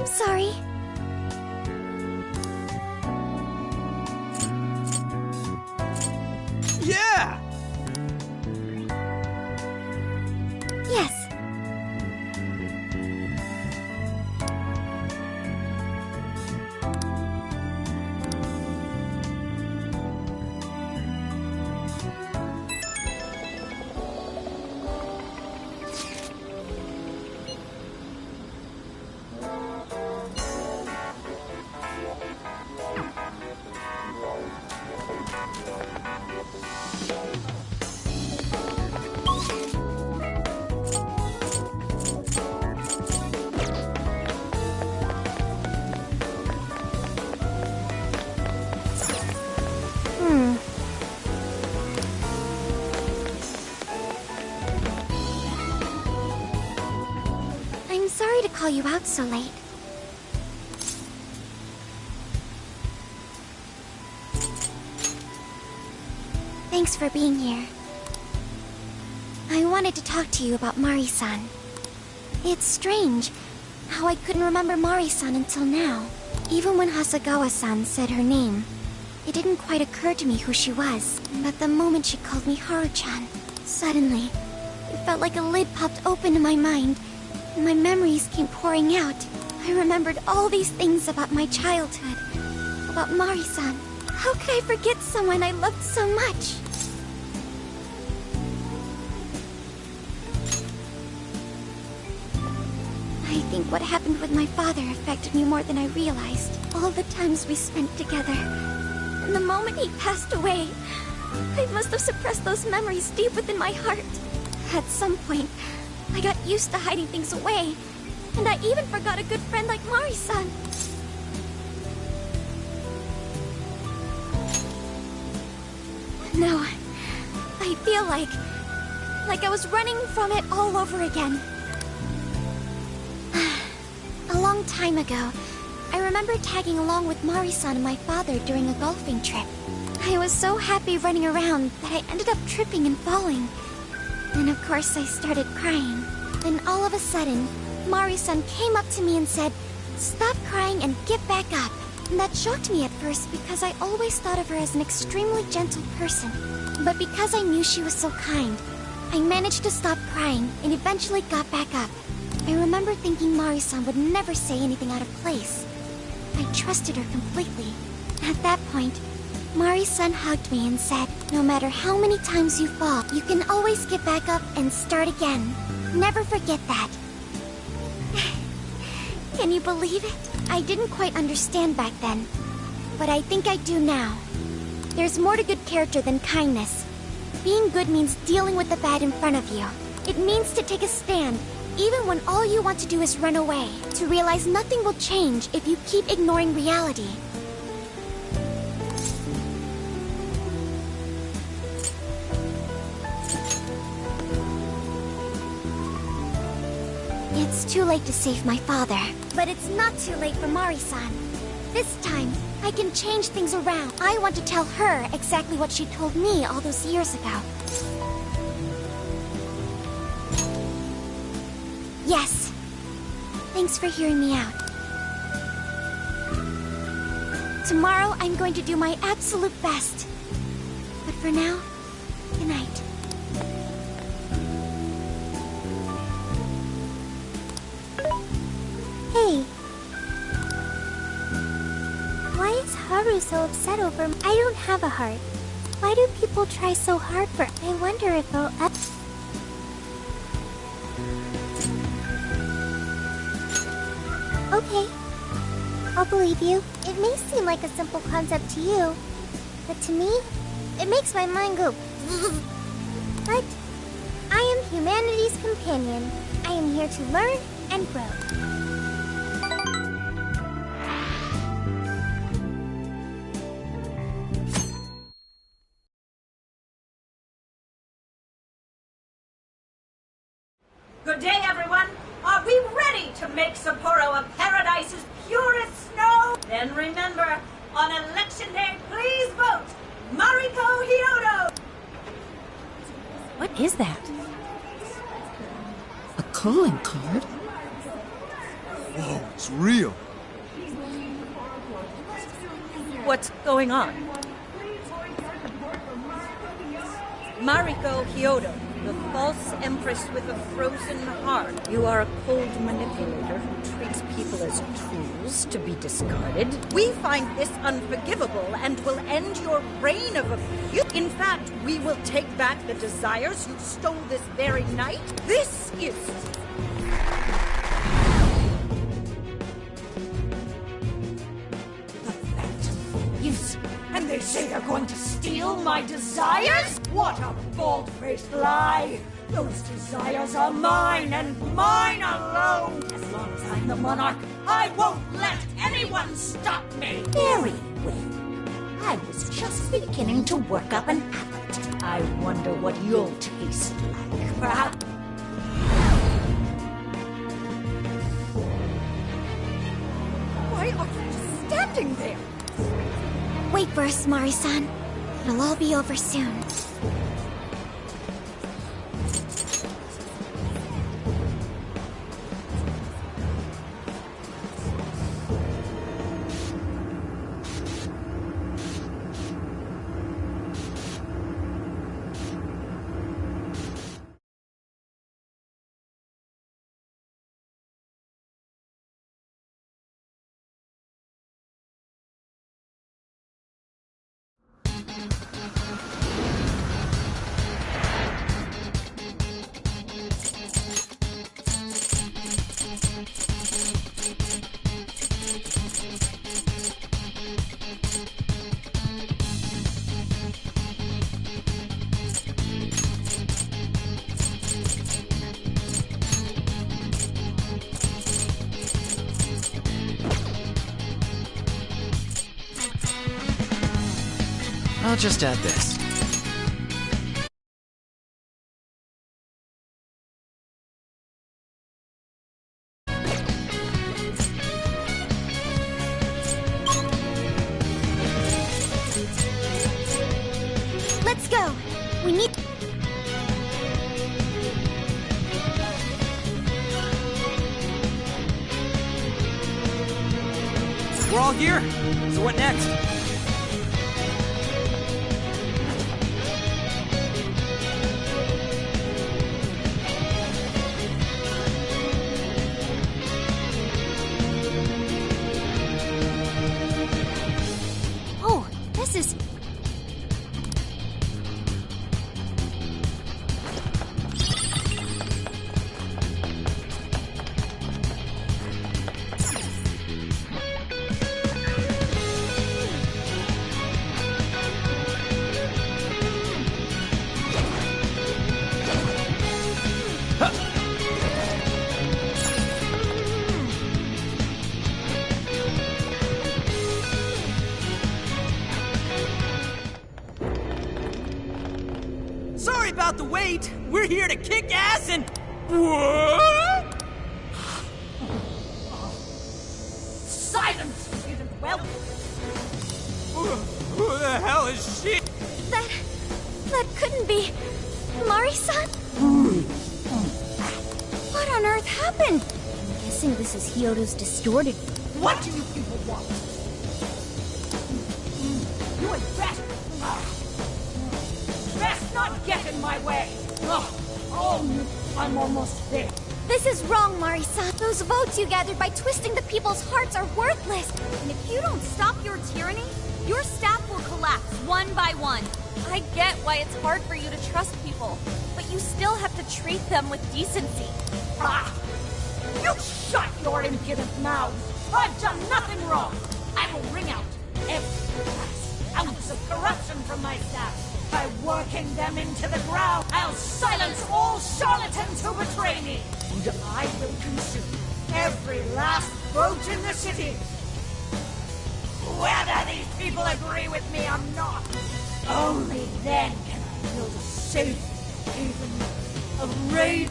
sorry. Yeah! Yes. I'm sorry to call you out so late. Thanks for being here. I wanted to talk to you about Mari-san. It's strange how I couldn't remember Mari-san until now. Even when Hasagawa-san said her name, it didn't quite occur to me who she was. But the moment she called me Haru-chan, suddenly, it felt like a lid popped open in my mind, and my memories came pouring out. I remembered all these things about my childhood, about Mari-san. How could I forget someone I loved so much? I think what happened with my father affected me more than I realized. All the times we spent together. And the moment he passed away, I must have suppressed those memories deep within my heart. At some point, I got used to hiding things away, and I even forgot a good friend like Mari-san. No, I feel like I was running from it all over again. A long time ago, I remember tagging along with Mari-san and my father during a golfing trip. I was so happy running around that I ended up tripping and falling. Then of course I started crying. Then all of a sudden, Mari-san came up to me and said, "Stop crying and get back up." And that shocked me at first because I always thought of her as an extremely gentle person. But because I knew she was so kind, I managed to stop crying and eventually got back up. I remember thinking Mari-san would never say anything out of place. I trusted her completely. At that point, Mari-san hugged me and said, "No matter how many times you fall, you can always get back up and start again. Never forget that." Can you believe it? I didn't quite understand back then, but I think I do now. There's more to good character than kindness. Being good means dealing with the bad in front of you. It means to take a stand, even when all you want to do is run away. To realize nothing will change if you keep ignoring reality. It's too late to save my father, but it's not too late for Mari-san. This time, I can change things around. I want to tell her exactly what she told me all those years ago. Yes. Thanks for hearing me out. Tomorrow, I'm going to do my absolute best. But for now, good night. Hey. Why is Haru so upset over me? I don't have a heart. Why do people try so hard for... I wonder if I'll... Okay. I'll believe you. It may seem like a simple concept to you, but to me, it makes my mind go... But I am humanity's companion. I am here to learn and grow. Good day, everyone. Are we ready to make Sapporo a paradise as pure as snow? Then remember, on election day, please vote Mariko Hyodo! What is that? A calling card? Whoa, it's real. What's going on? Mariko Hyodo, the false empress with a frozen heart. You are a cold manipulator who treats people as tools to be discarded. We find this unforgivable and will end your reign of abuse. In fact, we will take back the desires you stole this very night. This is... Yes, and they say they're going to steal my desires? What a bald-faced lie! Those desires are mine and mine alone! As long as I'm the monarch, I won't let anyone stop me! Very well. I was just beginning to work up an appetite. I wonder what you'll taste like. Perhaps... Why are you just standing there? Wait for us, Mari-san. It'll all be over soon. I'll just add this. Let's go. We need... We're all here, so what next? Oh, this is... Sorry about the wait. We're here to kick ass and... What? Silence isn't welcome! Who the hell is she? That couldn't be... Mari-san? What on earth happened? I'm guessing this is Hyodo's distorted... What do you people want? You had best... Best not get in my way! Oh, I'm almost there. This is wrong, Mari-san. Those votes you gathered by twisting the people's hearts are worthless. And if you don't stop your tyranny, your staff will collapse one by one. I get why it's hard for you to trust people, but you still have to treat them with decency. Ah! You shut your impudent mouths! I've done nothing wrong! I will wring out every last ounce of corruption from my staff. By working them into the ground, I'll silence all charlatans who betray me! And I will consume every last vote in the city! Whether these people agree with me or not, only then can I build a safe haven of rage.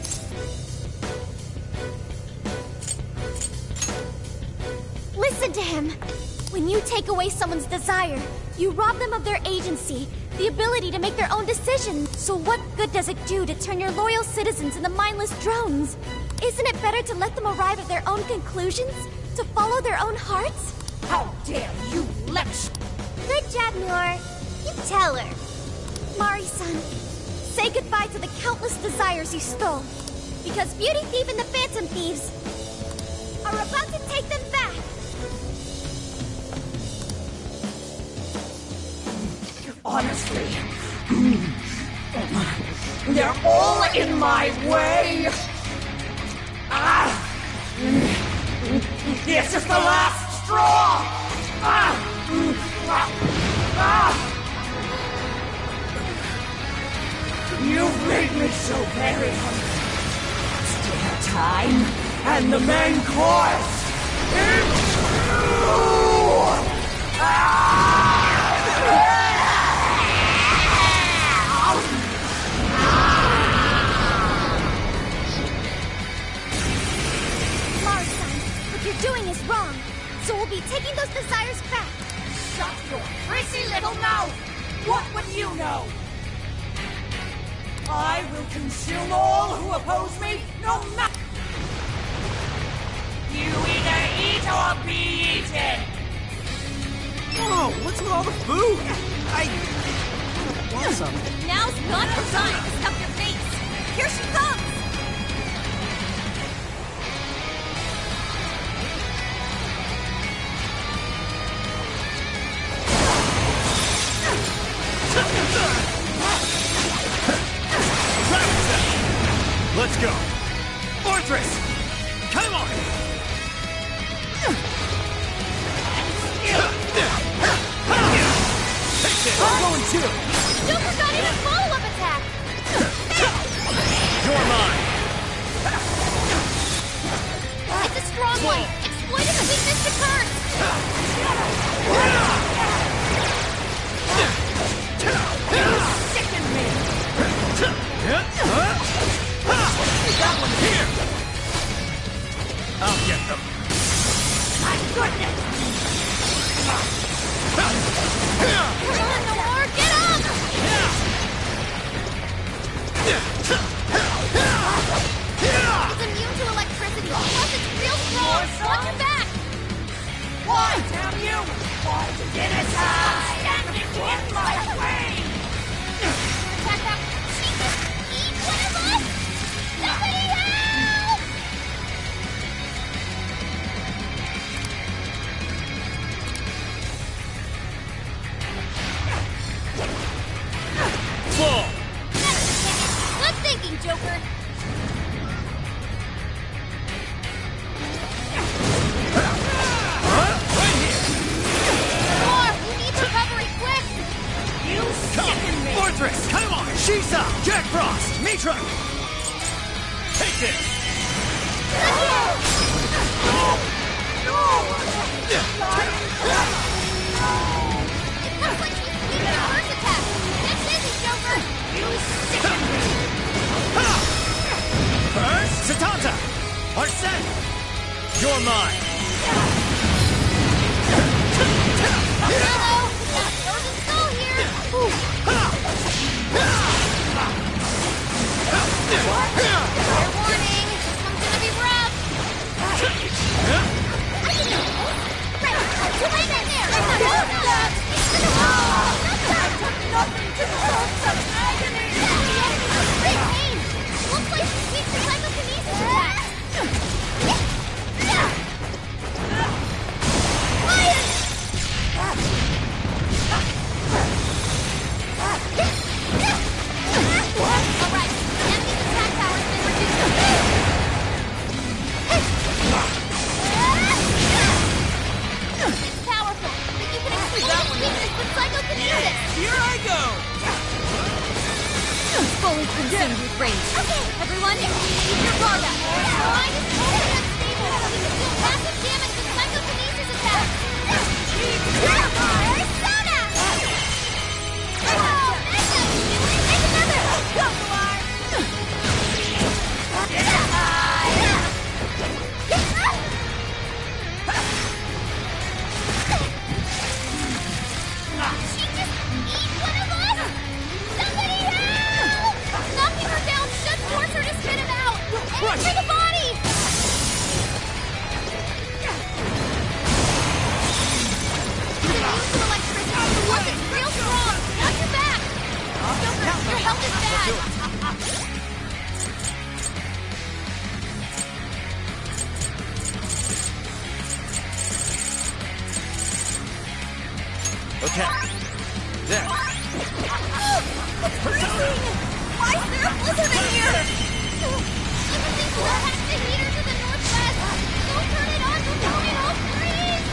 Listen to him. When you take away someone's desire, you rob them of their agency, the ability to make their own decisions. So what good does it do to turn your loyal citizens into mindless drones? Isn't it better to let them arrive at their own conclusions? To follow their own hearts? How dare you lecture! Good job, Noor. You tell her. Mari-san, say goodbye to the countless desires you stole. Because Beauty Thief and the Phantom Thieves are about to take them back. Honestly, they're all in my way. This is the last straw. You've made me so very hungry. Dinner time, and the main course is Mari-san, what you're doing is wrong. So we'll be taking those desires back. Shut your prissy little mouth! What would you know? I will consume all who oppose me, no matter. You either eat or be eaten. Whoa, what's with all the food? I want some. Now's not the time to stuff your face. Here she comes. Let's go. Fortress! Come on! I'm going too. Joker got in a follow-up attack. You're mine! It's a strong one. Exploit its weakness to curse. Sicken me. That one here! I'll get them. My goodness. Come on, Noor, get up! It's immune to electricity. Plus, it's real strong. Watch your back. Why, damn you? Why did it standing in my way? Attack that. She just eat one of us. Somebody help! Fall! Good thinking, Joker. Right here! Noor, we need recovery quick. You sicken me. Fortress! Come on! Shisa! Jack Frost! Mitra! Take this! It looks like she's weak to first attack. Get busy, Joker. You sicken me. First, Satanta! Arsene! You're mine! Hello. Got frozen skull here. Fair warning. This one's gonna be rough. Right. Too late in there. Nothing to cause such agony. Big pain. Looks like she's weak to psychokinesis attacks. Alright, enemy's attack power's been reduced. It's powerful, but you can exploit its weakness with psychokinesis. Here I go. Fully consumed with rage. Okay, Everyone, keep your guard up. mine is more than unstable. We can deal massive damage with psychokinesis attacks. Persona! Oh, take another! Go, Noir! She just eat one of us? Somebody help! Knocking her down should force her to spit him out. Aim for the body! health is bad. Okay. There. It's freezing! Why is there a blizzard in here? Everything will hack the heater to the northwest. Don't turn it on without it will freeze!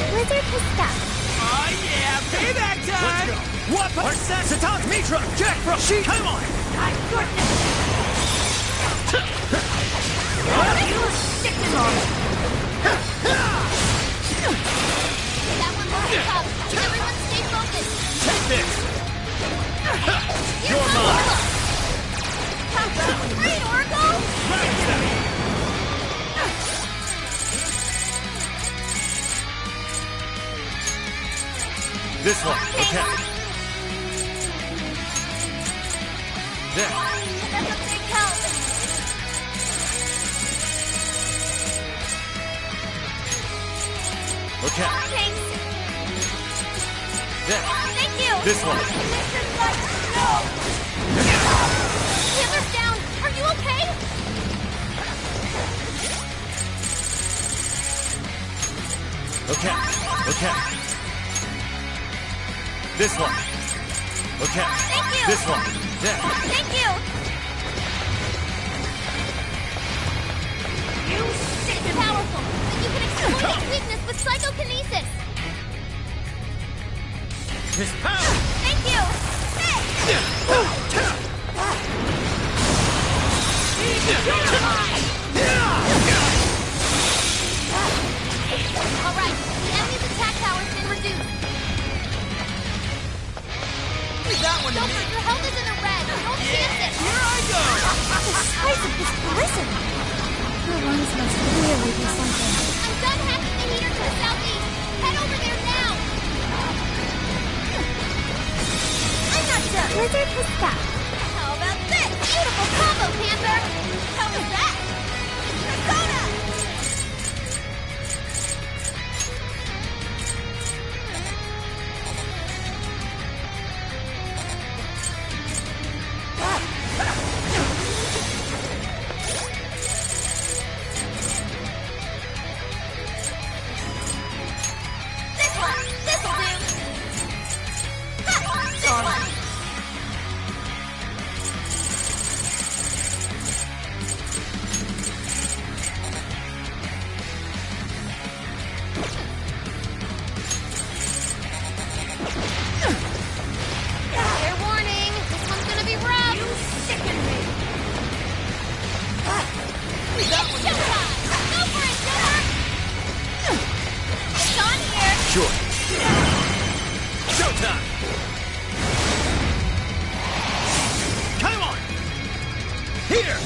Blizzard has stopped. Oh yeah, payback time! Let's go. What? Satan, Mitra, Jack Frost, come on! My goodness! You sickening on it! That one looks tough. Everyone stay focused. Take this! Here's You're my mine. Oracle. Great, Oracle! This one, okay. There. That's a big help. Okay. Thanks. There. Thank you. This one. This is like snow. Hitler's down. Are you okay? Okay. Okay. This one. Okay. Thank you. This one. There. Thank you. It's powerful, but you can exploit its weakness with psychokinesis. Miss Power! Thank you. Hey! All right, the enemy's attack power's been reduced. That one. Joker, your health is in the red. Don't chance it. Here I go! The size of this blizzard! Her lungs must really be something. I'm done hacking the heater to the southeast. Head over there now. I'm not done. Blizzard has stopped. How about this? Beautiful combo, Panther. How was that? Dakota! This one. This'll do. Ha! This one. Fair warning. This one's gonna be rough. You sicken me! It's showtime! Go for it, Joker! It's on here! Sure. Showtime! Come on! Here!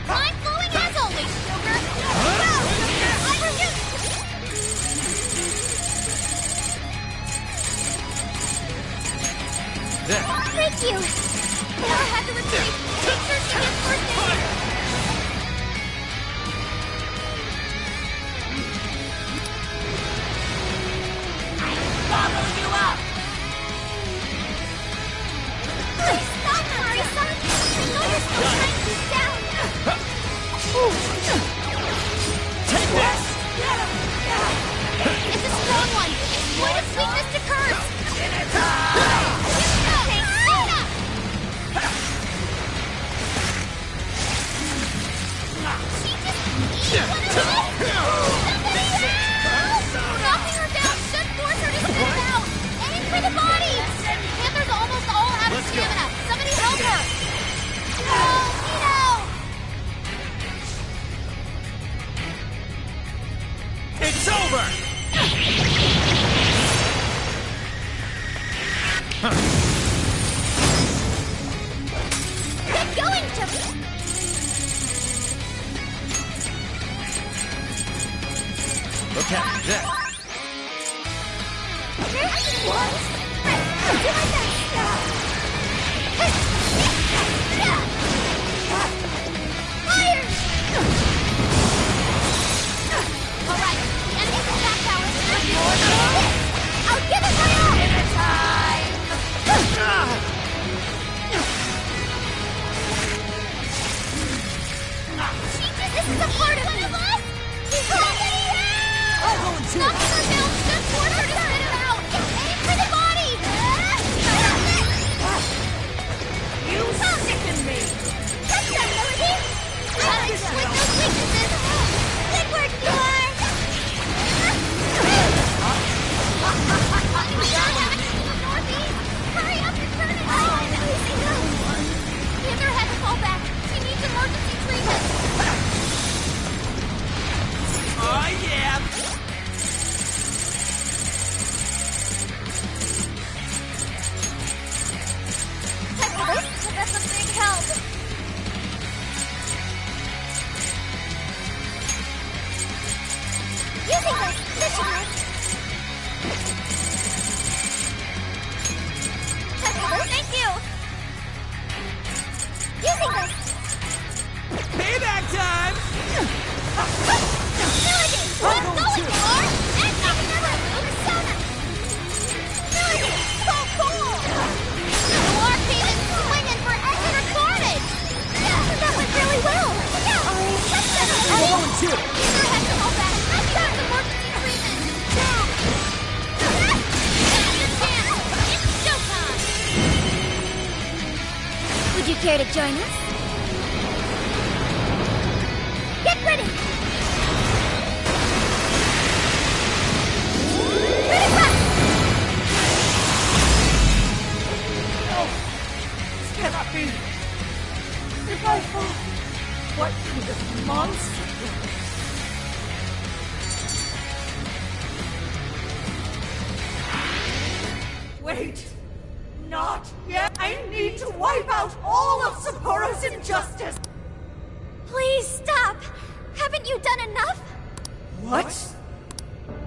Mind blowing as always, Joker! I refuse! There. Thank you! Never had to retreat! Make sure she gets first aid! Bottle you up! Please stop, Mari-san! I know you're still trying to keep down! Take this! It's a strong one! Exploit its weakness to curse! Okay, enough! She just eat one of them? Somebody help! Knocking her down should force her to spit it out! Aim for the body! Panther's almost all out of Let's go. stamina! Somebody help her! No! It's over! Get going, Joker! Okay, there. I'll do my best! Fire! two. Nothing avails, just order her to spit it out! Aim for the body! You sicken me! Touch that, Melody! With those weaknesses! Good work, Thor! Northeast! Hurry up and turn it on! Give her head a fall back. She needs emergency treatment. Oh, yeah! That's a big help. Using this. This should work. Thank you. Using this. Payback time! Melody, keep going, Thor. And take another persona. Melody, so cool. Thor came in swinging for extra carnage. That went really well. Yeah, touch that. Going two. Give her head to fall back. Start emergency treatment. Now. Now's your chance. It's showtime. Would you care to join us? Get ready. Ready, rock. This cannot be. If I fall, what kind of monster? Wait, not yet. I need to wipe out all of Sapporo's injustice. Please stop. Haven't you done enough? What?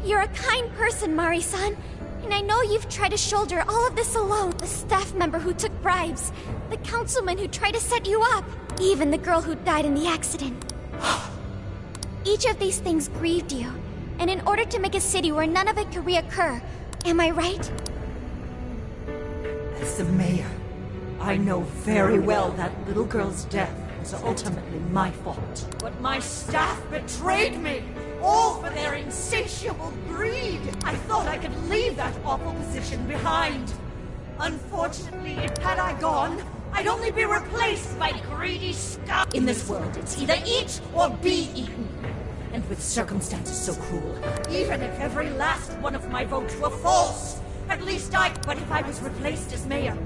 You're a kind person, Mari-san. And I know you've tried to shoulder all of this alone. The staff member who took bribes, the councilman who tried to set you up, even the girl who died in the accident. Each of these things grieved you. And in order to make a city where none of it could reoccur, am I right? As the mayor, I know very well that little girl's death was ultimately my fault. But my staff betrayed me, all for their insatiable greed. I thought I could leave that awful position behind. Unfortunately, had I gone, I'd only be replaced by greedy stuff. In this world, it's either eat or be eaten. And with circumstances so cruel, even if every last one of my votes were false, at least but if I was replaced as mayor,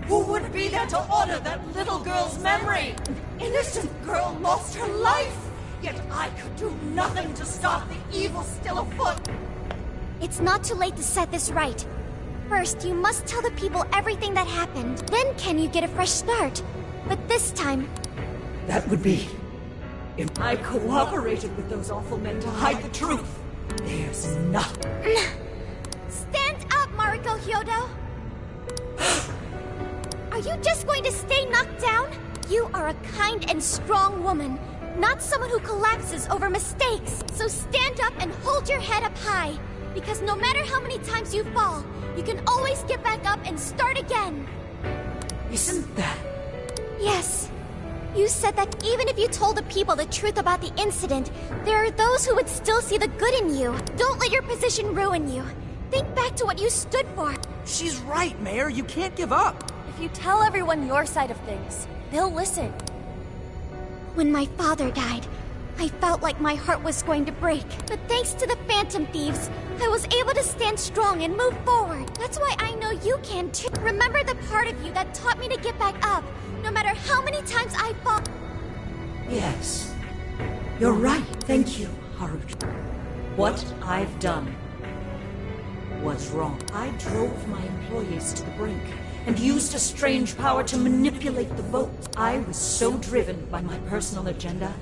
who would be there to honor that little girl's memory? An innocent girl lost her life, yet I could do nothing to stop the evil still afoot. It's not too late to set this right. First, you must tell the people everything that happened. Then can you get a fresh start? But this time... That would be... if I cooperated with those awful men to hide the truth. There's nothing. Stand up, Mariko Hyodo! Are you just going to stay knocked down? You are a kind and strong woman, not someone who collapses over mistakes. So stand up and hold your head up high, because no matter how many times you fall, you can always get back up and start again. Isn't that... Yes. You said that even if you told the people the truth about the incident, there are those who would still see the good in you. Don't let your position ruin you. Think back to what you stood for. She's right, Mayor. You can't give up. If you tell everyone your side of things, they'll listen. When my father died, I felt like my heart was going to break. But thanks to the Phantom Thieves, I was able to stand strong and move forward. That's why I know you can too. Remember the part of you that taught me to get back up, no matter how many times I fall. Yes. You're right. Thank you, Haruto. What I've done was wrong. I drove my employees to the brink and used a strange power to manipulate the vote. I was so driven by my personal agenda,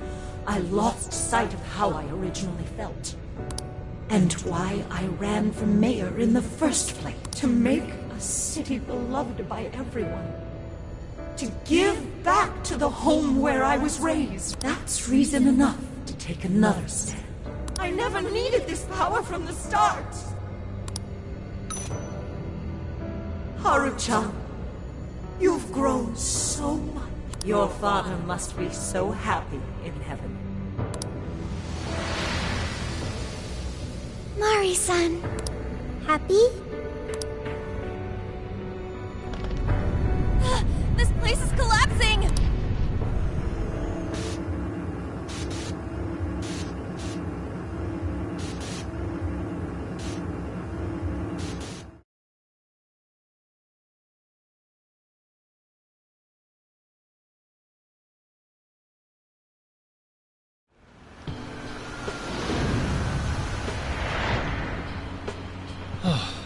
I lost sight of how I originally felt. And why I ran for mayor in the first place. To make a city beloved by everyone. To give back to the home where I was raised. That's reason enough to take another stand. I never needed this power from the start. Haru-chan, you've grown so much. Your father must be so happy in heaven. Mari-san. Happy? This place is collapsing!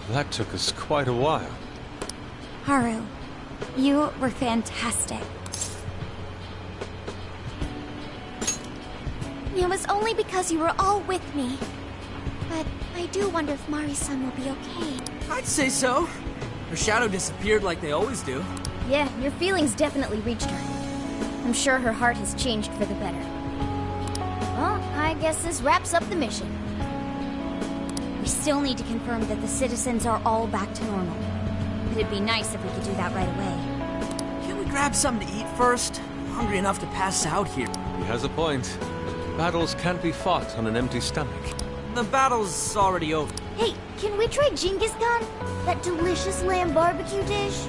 That took us quite a while. Haru, you were fantastic. It was only because you were all with me. But I do wonder if Mari-san will be okay. I'd say so. Her shadow disappeared like they always do. Yeah, your feelings definitely reached her. I'm sure her heart has changed for the better. Well, I guess this wraps up the mission. We still need to confirm that the citizens are all back to normal. It'd be nice if we could do that right away. Can we grab something to eat first? I'm hungry enough to pass out here. He has a point. Battles can't be fought on an empty stomach. The battle's already over. Hey, can we try Genghis Khan? That delicious lamb barbecue dish?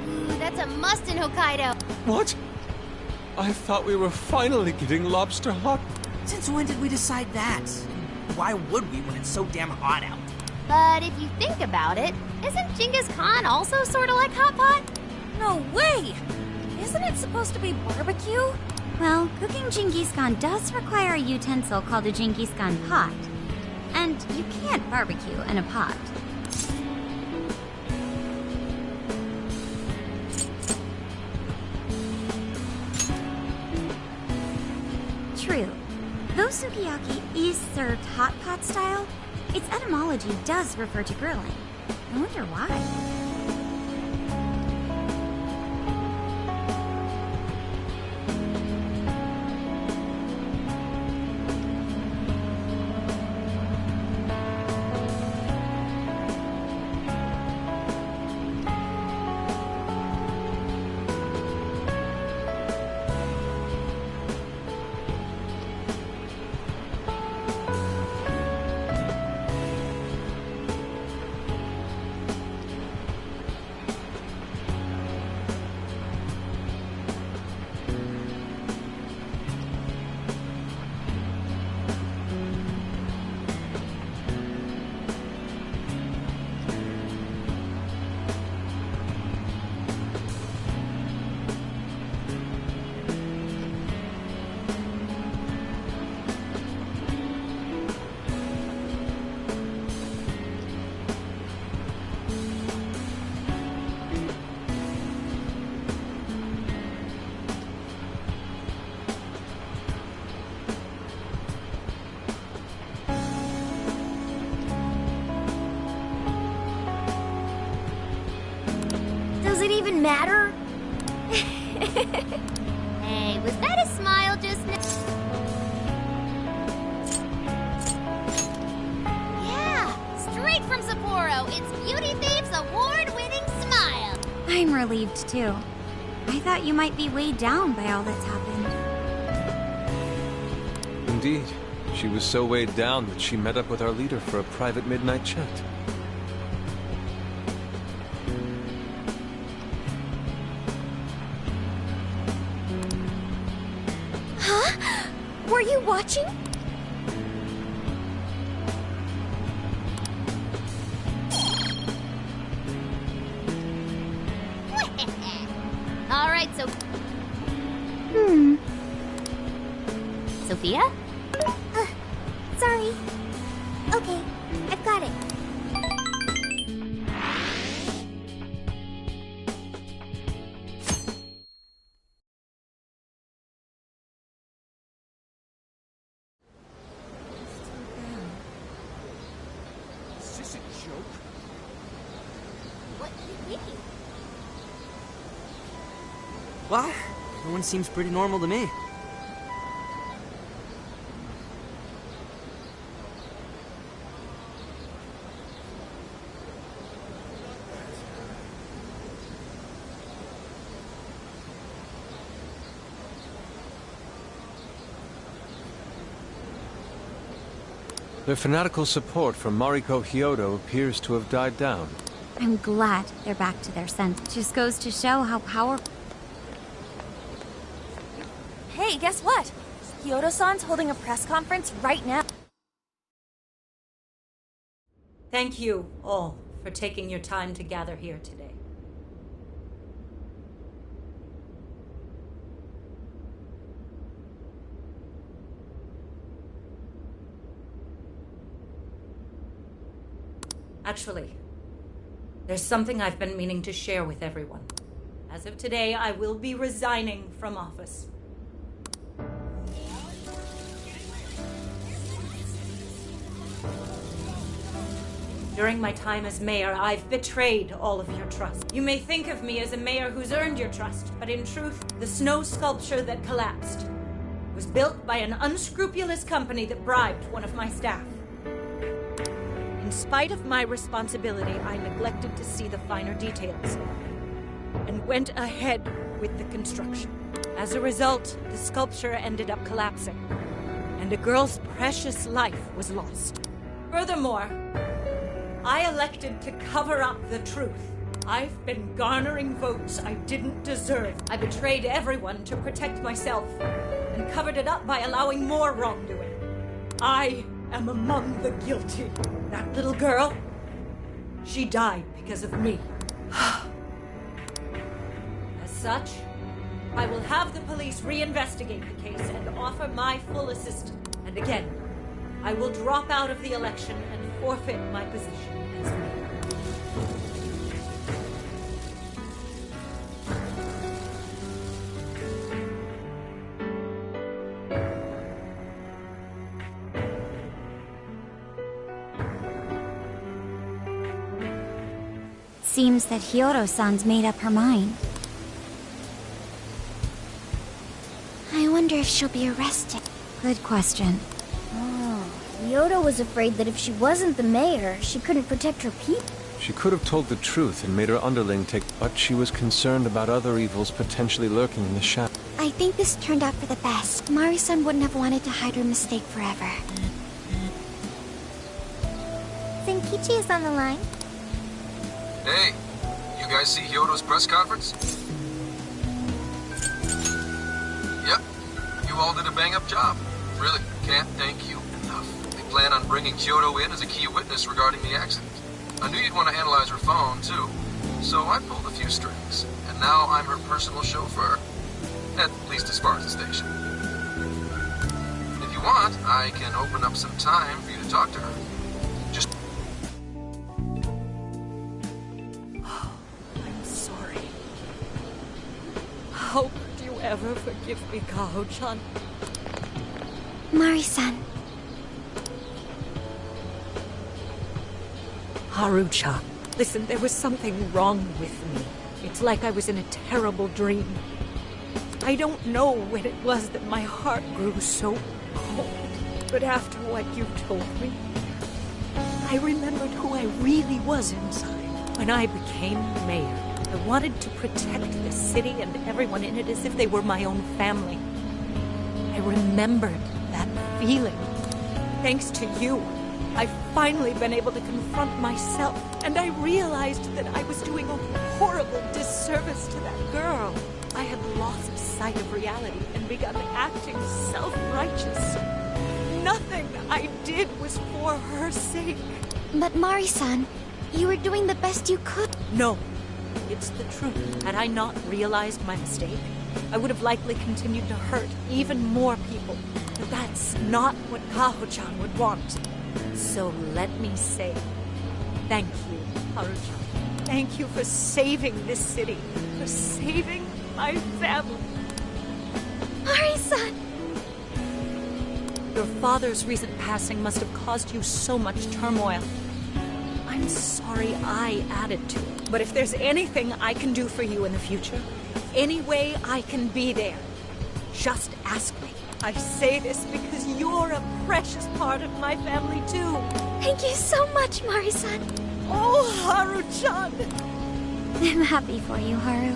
Ooh, that's a must in Hokkaido. What? I thought we were finally getting lobster hot. Since when did we decide that? Why would we when it's so damn hot out? But if you think about it, isn't Genghis Khan also sort of like hot pot? No way! Isn't it supposed to be barbecue? Well, cooking Genghis Khan does require a utensil called a Genghis Khan pot. And you can't barbecue in a pot. True. Though sukiyaki is served hot pot style, its etymology does refer to grilling. I wonder why. Does it even matter? Hey, was that a smile just now? Yeah, straight from Sapporo. It's Beauty Thief's award-winning smile. I'm relieved too. I thought you might be weighed down by all that's happened. Indeed. She was so weighed down that she met up with our leader for a private midnight chat. Huh? Were you watching? All right, so... Sophia? Sorry. Okay, I've got it. Is this a joke? What do you mean? What? Everyone seems pretty normal to me. Their fanatical support for Mariko Hyodo appears to have died down. I'm glad they're back to their senses. Just goes to show how powerful... Hey, guess what? Hyodo-san's holding a press conference right now. Thank you all for taking your time to gather here today. Actually, there's something I've been meaning to share with everyone. As of today, I will be resigning from office. During my time as mayor, I've betrayed all of your trust. You may think of me as a mayor who's earned your trust, but in truth, the snow sculpture that collapsed was built by an unscrupulous company that bribed one of my staff. In spite of my responsibility, I neglected to see the finer details and went ahead with the construction. As a result, the sculpture ended up collapsing, and a girl's precious life was lost. Furthermore, I elected to cover up the truth. I've been garnering votes I didn't deserve. I betrayed everyone to protect myself and covered it up by allowing more wrongdoing. I am among the guilty. That little girl, she died because of me. As such, I will have the police reinvestigate the case and offer my full assistance. And again, I will drop out of the election and forfeit my position as mayor. Seems that Hyodo-san's made up her mind. I wonder if she'll be arrested. Good question. Hyodo was afraid that if she wasn't the mayor, she couldn't protect her people. She could have told the truth and made her underling take... But she was concerned about other evils potentially lurking in the shadows. I think this turned out for the best. Mari-san wouldn't have wanted to hide her mistake forever. Zenkichi is on the line. Hey, you guys see Hyodo's press conference? Yep, you all did a bang-up job. Really, can't thank you enough. They plan on bringing Hyodo in as a key witness regarding the accident. I knew you'd want to analyze her phone, too, so I pulled a few strings. And now I'm her personal chauffeur, at least as far as the station. If you want, I can open up some time for you to talk to her. Just... I'm sorry. How could you ever forgive me, Kaho-chan? Mari-san. Haru-chan, listen, there was something wrong with me. It's like I was in a terrible dream. I don't know when it was that my heart grew so cold, but after what you told me, I remembered who I really was inside. When I became mayor, I wanted to protect this city and everyone in it as if they were my own family. I remembered that feeling. Thanks to you, I've finally been able to confront myself, and I realized that I was doing a horrible disservice to that girl. I had lost sight of reality and begun acting self-righteous. Nothing I did was for her sake. But Mari-san, you were doing the best you could. No, it's the truth. Had I not realized my mistake, I would have likely continued to hurt even more people. But that's not what Kaho-chan would want. So let me say, thank you, Haru-chan. Thank you for saving this city, for saving my family. Mari-san! Your father's recent passing must have caused you so much turmoil. I'm sorry I added to it. But if there's anything I can do for you in the future, any way I can be there, just ask me. I say this because you're a precious part of my family, too. Thank you so much, Mari-san. Oh, Haru-chan! I'm happy for you, Haru.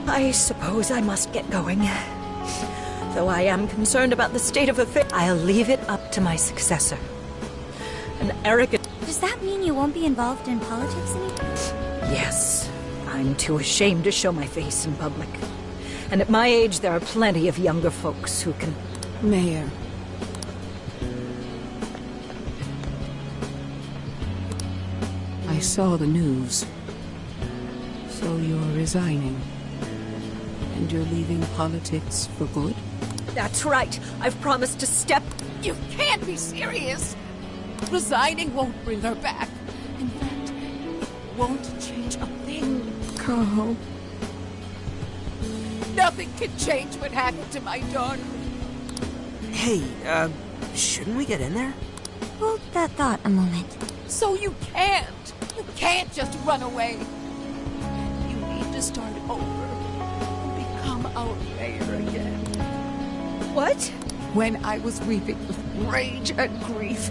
I suppose I must get going. Though I am concerned about the state of affairs, I'll leave it up to my successor. An arrogant... Does that mean you won't be involved in politics anymore? Yes. I'm too ashamed to show my face in public. And at my age, there are plenty of younger folks who can... Mayor. I saw the news. So you're resigning. And you're leaving politics for good? That's right. I've promised to step... You can't be serious! Resigning won't bring her back. In fact, it won't change a thing. Carl. Nothing can change what happened to my daughter. Hey, shouldn't we get in there? Hold that thought a moment. So you can't! You can't just run away! You need to start over and become our mayor again. What? When I was weeping with rage and grief,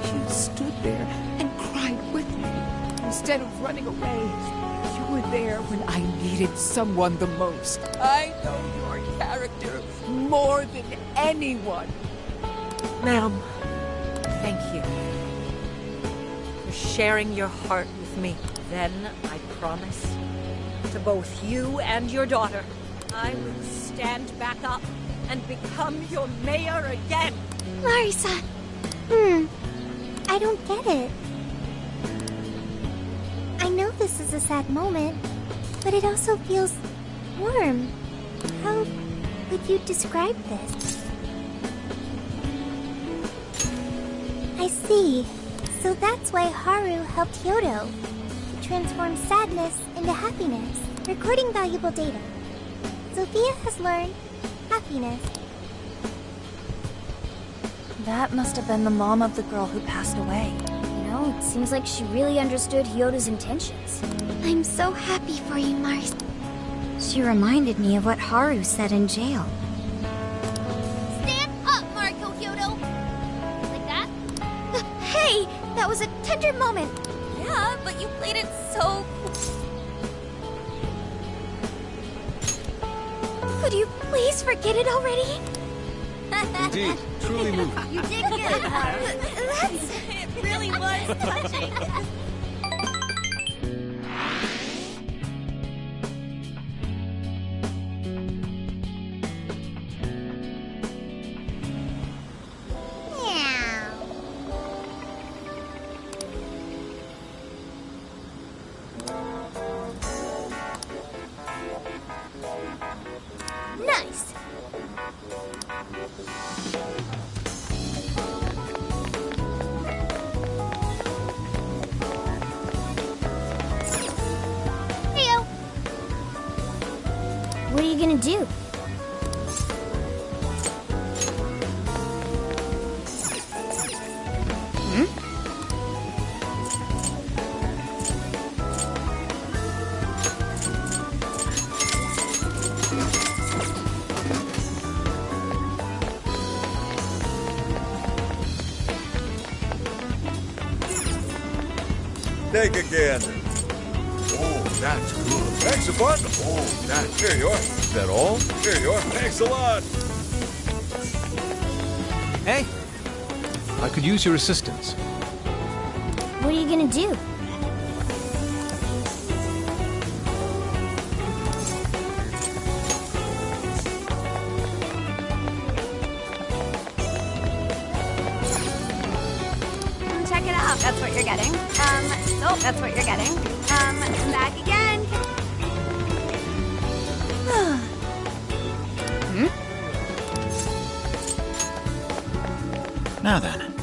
you stood there and cried with me. Instead of running away, you were there when I needed someone the most. I know your character more than anyone. Ma'am, thank you for sharing your heart with me. Then I promise to both you and your daughter, I will stand back up and become your mayor again. Mari-san. I don't get it. I know this is a sad moment, but it also feels warm. How would you describe this? I see. So that's why Haru helped Hyodo to transform sadness into happiness, recording valuable data. Sophia has learned happiness. That must have been the mom of the girl who passed away. You know, it seems like she really understood Hyodo's intentions. I'm so happy for you, Mari. She reminded me of what Haru said in jail. Stand up, Mariko Hyodo! Like that? Hey! That was a tender moment! Yeah, but you played it so... Could you please forget it already? Indeed, truly moving. You did good, Haru. It really was touching. Nice! Heyo! What are you gonna do? Take again. Oh, that's good. Thanks a bunch. Oh, that's... Here you are. Is that all? Here you are. Thanks a lot. Hey, I could use your assistance. What are you gonna do? Check it out. That's what you're getting. So that's what you're getting. Back again. Now then.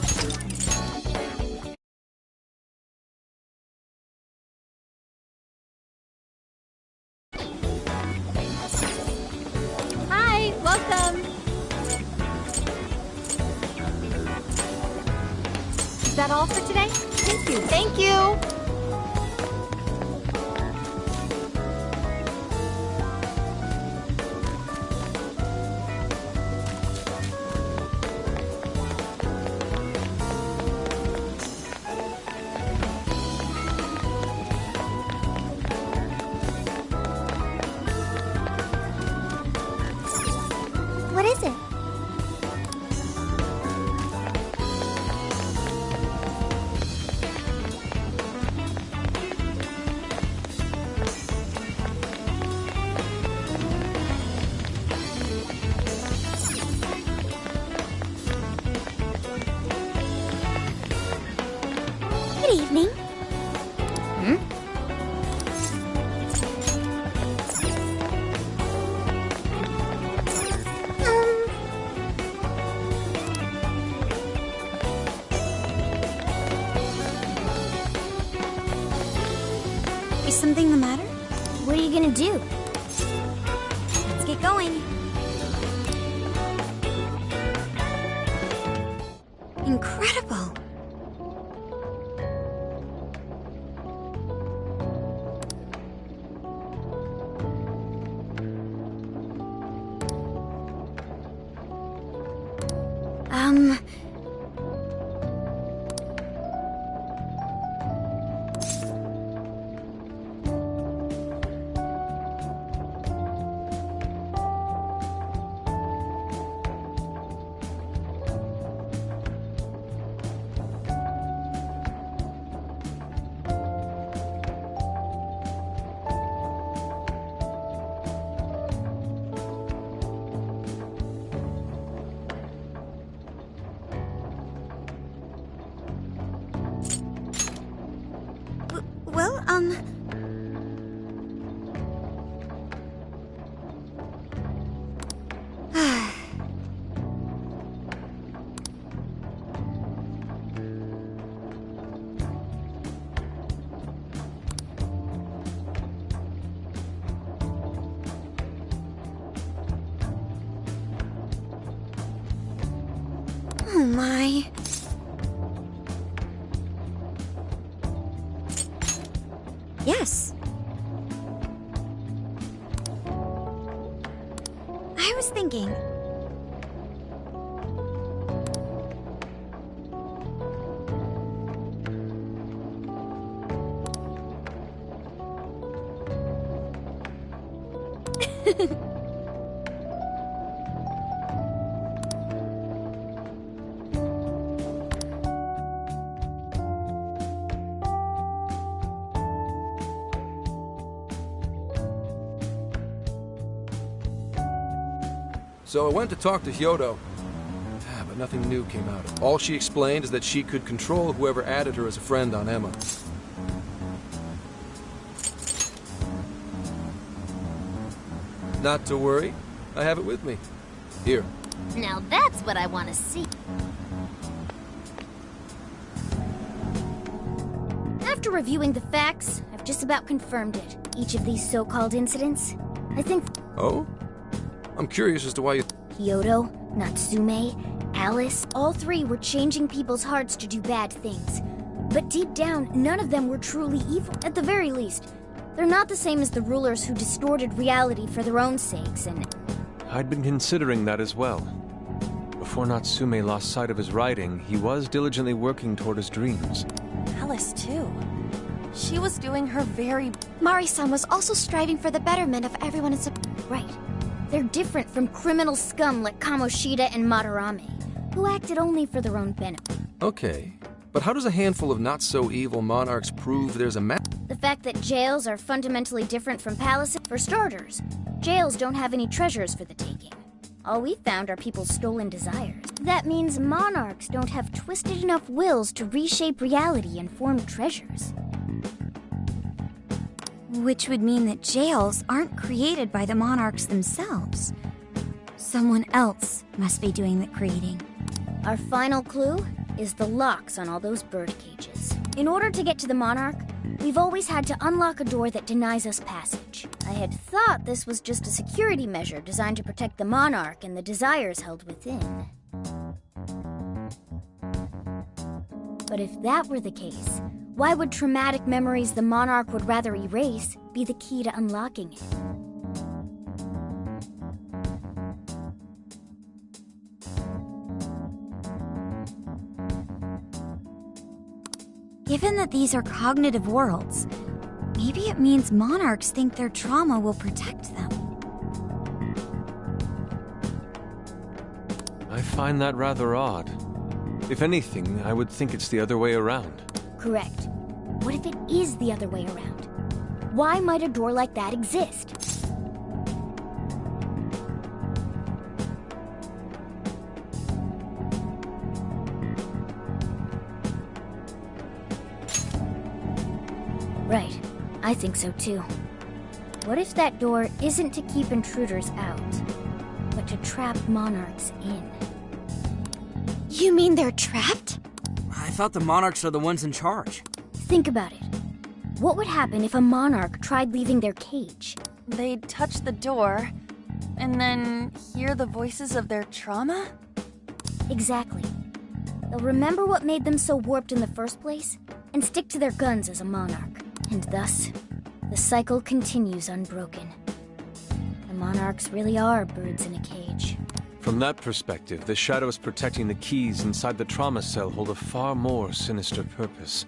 Hi, welcome. Is that all for today? Thank you. Thank you. Good evening. Is something the matter? What are you gonna do? Let's get going. Incredible. Well, oh my. Yes. I was thinking. So I went to talk to Hyodo, but nothing new came out of it. All she explained is that she could control whoever added her as a friend on Emma. Not to worry, I have it with me. Here. Now that's what I want to see. After reviewing the facts, I've just about confirmed it. Each of these so-called incidents, I think... Oh? I'm curious as to why you... Hyodo, Natsume, Alice, all three were changing people's hearts to do bad things. But deep down, none of them were truly evil, at the very least. They're not the same as the rulers who distorted reality for their own sakes, and... I'd been considering that as well. Before Natsume lost sight of his writing, he was diligently working toward his dreams. Alice, too. She was doing her very... Mari-san was also striving for the betterment of everyone in Right. They're different from criminal scum like Kamoshida and Madarame, who acted only for their own benefit. Okay, but how does a handful of not-so-evil monarchs prove there's a match? The fact that jails are fundamentally different from palaces, for starters. Jails don't have any treasures for the taking. All we've found are people's stolen desires. That means monarchs don't have twisted enough wills to reshape reality and form treasures. Which would mean that jails aren't created by the monarchs themselves. Someone else must be doing the creating. Our final clue is the locks on all those bird cages. In order to get to the monarch, we've always had to unlock a door that denies us passage. I had thought this was just a security measure designed to protect the monarch and the desires held within. But if that were the case, why would traumatic memories the monarch would rather erase be the key to unlocking it? Given that these are cognitive worlds, maybe it means monarchs think their trauma will protect them. I find that rather odd. If anything, I would think it's the other way around. Correct. What if it is the other way around? Why might a door like that exist? I think so too. What if that door isn't to keep intruders out, but to trap monarchs in? You mean they're trapped? I thought the monarchs are the ones in charge. Think about it. What would happen if a monarch tried leaving their cage? They'd touch the door, and then hear the voices of their trauma? Exactly. They'll remember what made them so warped in the first place, and stick to their guns as a monarch. And thus, the cycle continues unbroken. The monarchs really are birds in a cage. From that perspective, the shadows protecting the keys inside the trauma cell hold a far more sinister purpose.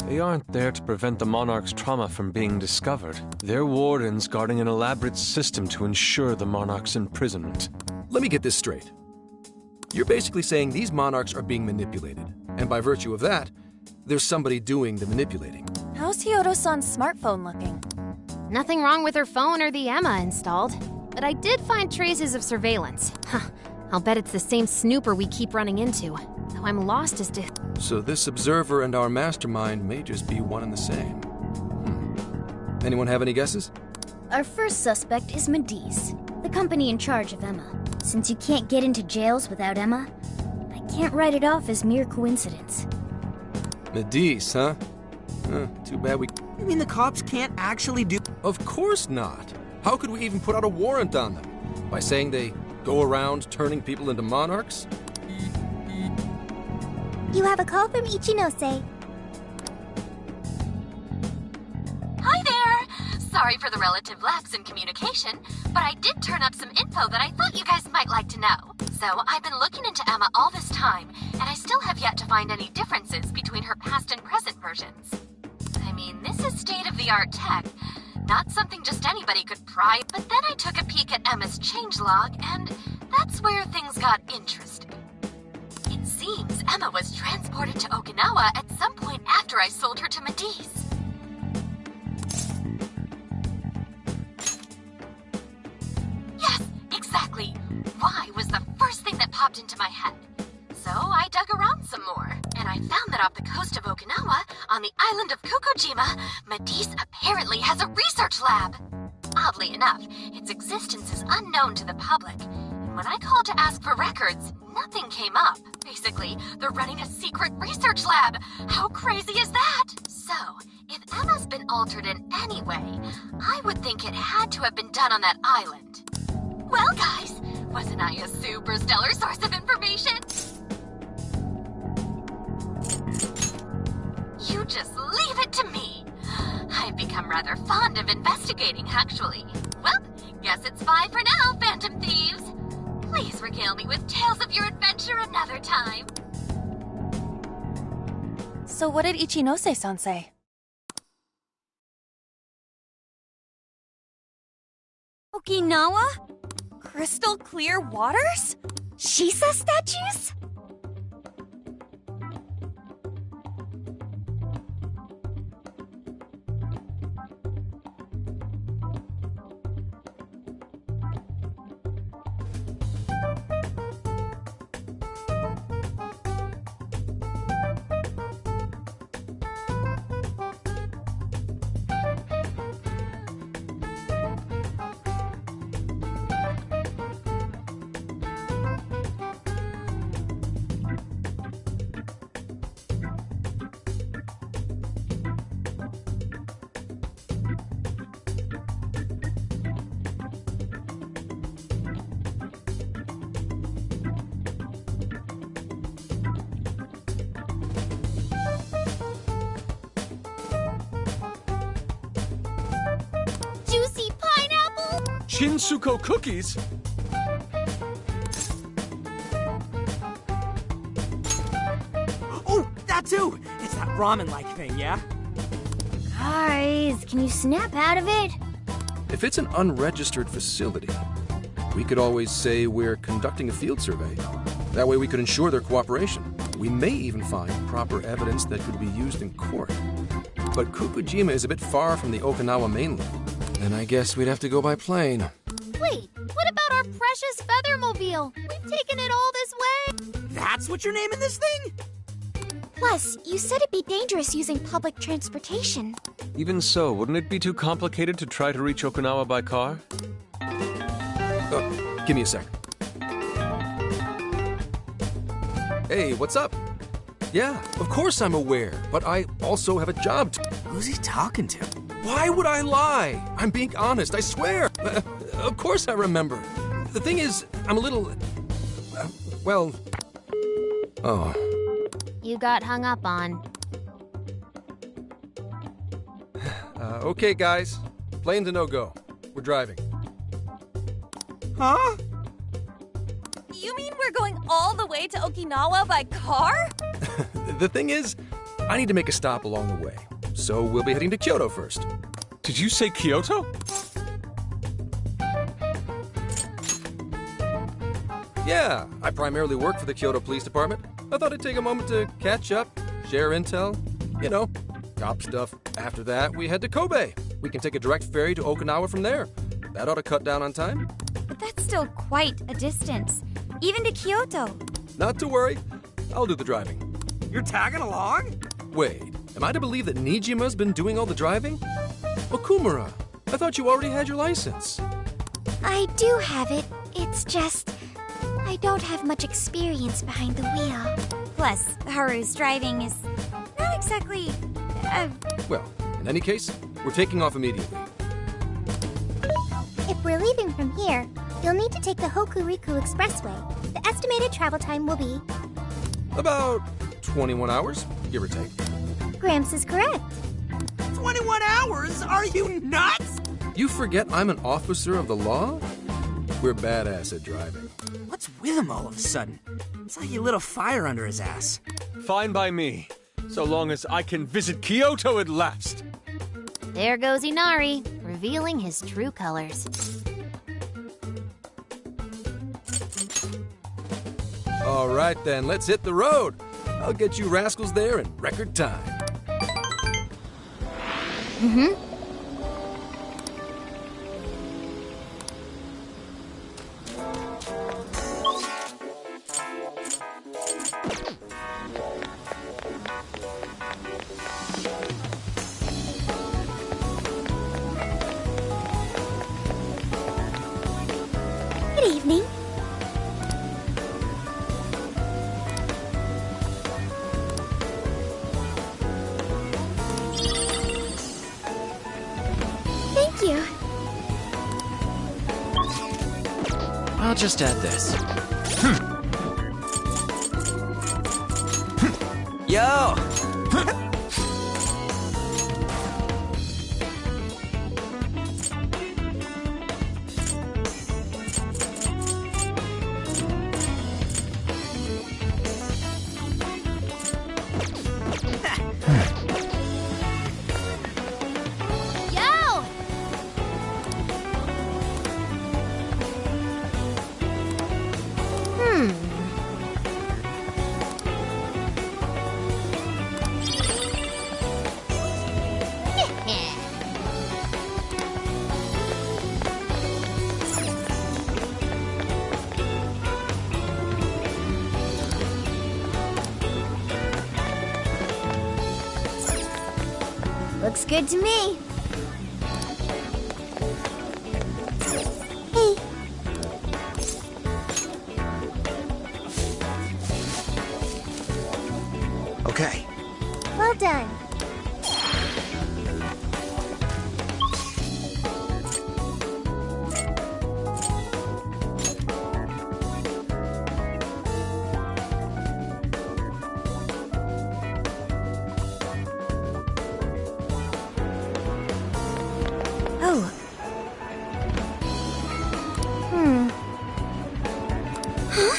They aren't there to prevent the Monarch's trauma from being discovered. They're wardens guarding an elaborate system to ensure the Monarch's imprisonment. Let me get this straight. You're basically saying these monarchs are being manipulated, and by virtue of that, there's somebody doing the manipulating. How's Hyodo-san's smartphone looking? Nothing wrong with her phone or the Emma installed, but I did find traces of surveillance. Huh, I'll bet it's the same snooper we keep running into, though I'm lost as to... So this observer and our mastermind may just be one and the same. Anyone have any guesses? Our first suspect is Medice, the company in charge of Emma. Since you can't get into jails without Emma, I can't write it off as mere coincidence. Medice, huh? Too bad we... You mean the cops can't actually do... Of course not. How could we even put out a warrant on them? By saying they go around turning people into monarchs? You have a call from Ichinose. Hi there! Sorry for the relative lapse in communication, but I did turn up some info that I thought you guys might like to know. So I've been looking into Emma all this time, and I still have yet to find any differences between her past and present versions. I mean, this is state-of-the-art tech, not something just anybody could pry. But then I took a peek at Emma's changelog, and that's where things got interesting. It seems Emma was transported to Okinawa at some point after I sold her to Medice. Yes, exactly. Why was the first thing that popped into my head. So I dug around some more, and I found that off the coast of Okinawa, on the island of Kokojima, Medice apparently has a research lab. Oddly enough, its existence is unknown to the public. When I called to ask for records, nothing came up. Basically, they're running a secret research lab. How crazy is that? So, if Emma's been altered in any way, I would think it had to have been done on that island. Well, guys, wasn't I a super stellar source of information? You just leave it to me. I've become rather fond of investigating, actually. Well, guess it's bye for now, Phantom Thieves. Please regale me with tales of your adventure another time. So what did Ichinose-san say? Okinawa? Crystal clear waters? Shisa statues? Shinsuko cookies? Oh, that too! It's that ramen-like thing, yeah? Guys, can you snap out of it? If it's an unregistered facility, we could always say we're conducting a field survey. That way we could ensure their cooperation. We may even find proper evidence that could be used in court. But Kokojima is a bit far from the Okinawa mainland. Then I guess we'd have to go by plane. Wait, what about precious Feathermobile! We've taken it all this way! That's what you're naming this thing? Plus, you said it'd be dangerous using public transportation. Even so, wouldn't it be too complicated to try to reach Okinawa by car? Give me a sec. Hey, what's up? Yeah, of course I'm aware, but I also have a job to... Who's he talking to? Why would I lie? I'm being honest, I swear. Of course I remember. The thing is, I'm a little... well... Oh. You got hung up on. Okay, guys. Plane's a no-go. We're driving. Huh? You mean we're going all the way to Okinawa by car? The thing is, I need to make a stop along the way. So we'll be heading to Kyoto first. Did you say Kyoto? Yeah, I primarily work for the Kyoto Police Department. I thought I'd take a moment to catch up, share intel, you know, cop stuff. After that, we head to Kobe. We can take a direct ferry to Okinawa from there. That ought to cut down on time. But that's still quite a distance, even to Kyoto. Not to worry, I'll do the driving. You're tagging along? Wait, am I to believe that Nijima's been doing all the driving? Okumura, I thought you already had your license. I do have it. It's just... I don't have much experience behind the wheel. Plus, Haru's driving is not exactly... Well, in any case, we're taking off immediately. If we're leaving from here, you'll need to take the Hokuriku Expressway. The estimated travel time will be... About 21 hours, give or take. Gramps is correct. 21 hours? Are you nuts? You forget I'm an officer of the law? We're badass at driving. What's with him all of a sudden? It's like he lit a fire under his ass. Fine by me, so long as I can visit Kyoto at last. There goes Inari, revealing his true colors. All right then, let's hit the road. I'll get you rascals there in record time. Mm-hmm. Good evening. Thank you. I'll just add this. Yo! Looks good to me. Hey. Okay. Well done. Oh. Huh?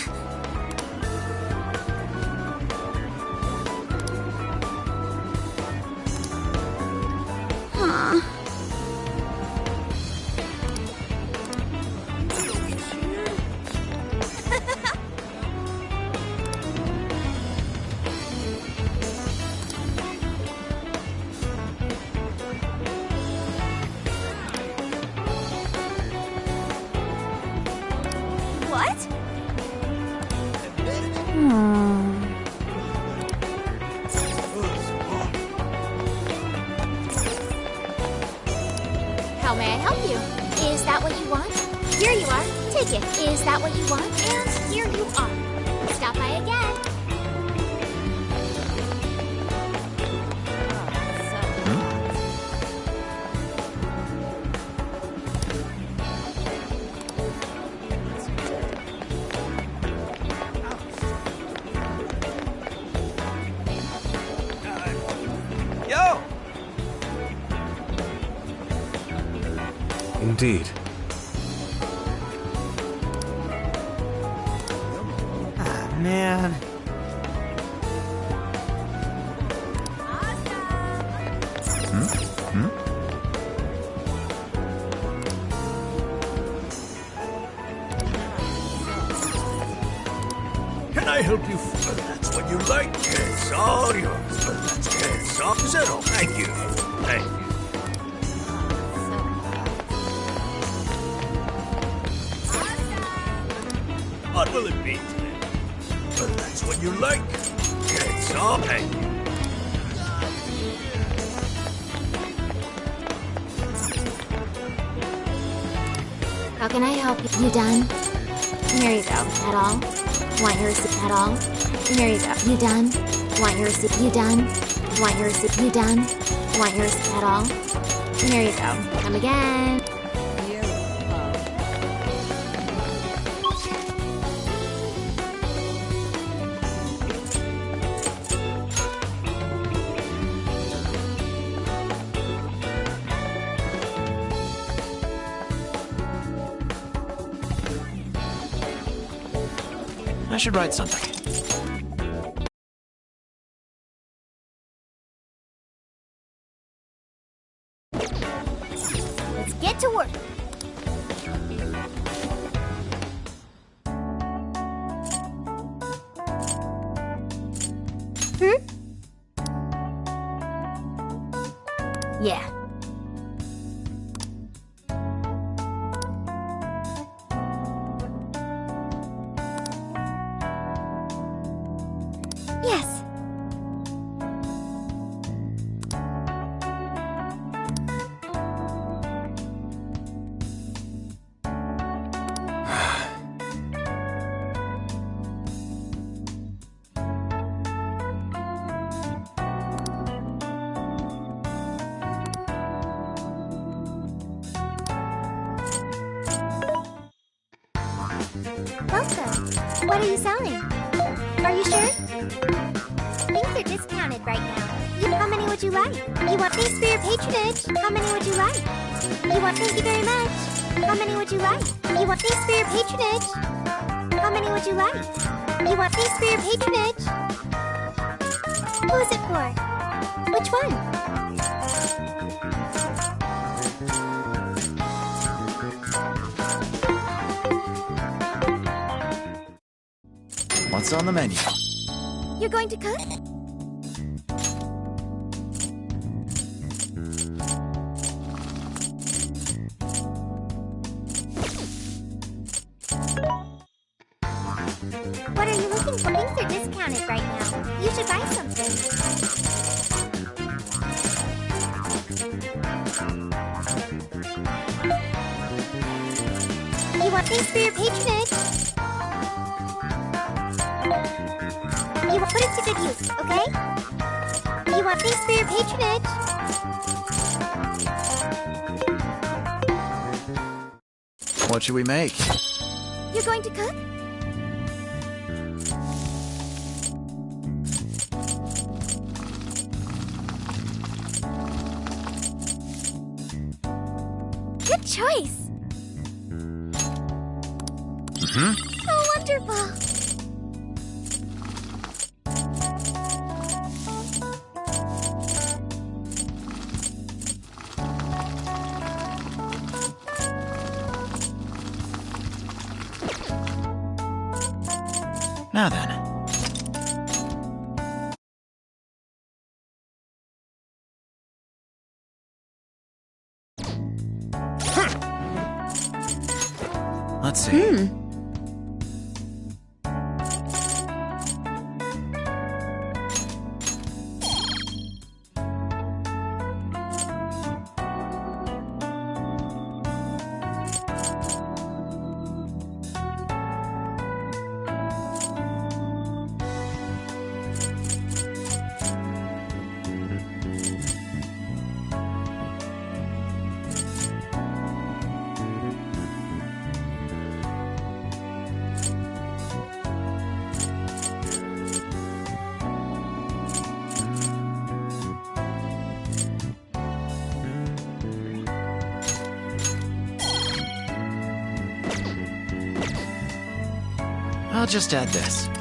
How may I help you? Is that what you want? Here you are. Take it. Is that what you want? And here you are. Stop by again. Yo! Indeed. Ah, man. Can I help you? Well, that's what you like. It's all yours. Well, that's it. It's all settled. Thank you. Thank you. What will it be today? Well, that's what you like. It's all thank you. How can I help you? You done? Here you go. At all? Want your receipt at all? Here you go. You done? Want your receipt? You done? Want your receipt? You done? Want your receipt at all? Here you go. Come again. I should write something. Let's get to work. Yeah. Yes. Welcome. What are you selling? Are you sure? Things are discounted right now. How many would you like? You want thanks for your patronage. How many would you like? You want thank you very much. How many would you like? You want thanks for your patronage. How many would you like? You want thanks for your patronage. Who is it for? Which one? What's on the menu? You're going to cook? What are you looking for? Things are discounted right now. You should buy something. You want things for your patronage? You will put it to good use, okay? You want things for your patronage? What should we make? You're going to cook? Good choice! Oh, wonderful! Now then. Let's see. I'll just add this.